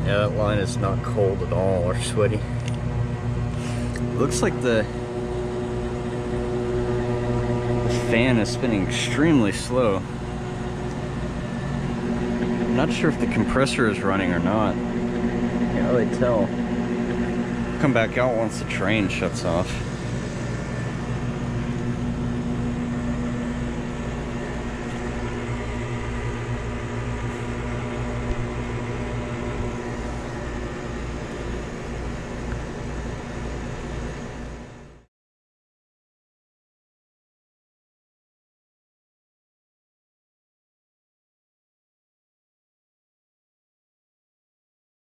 Yeah, that line is not cold at all or sweaty. Looks like the fan is spinning extremely slow. I'm not sure if the compressor is running or not. Can't really tell. Come back out once the train shuts off.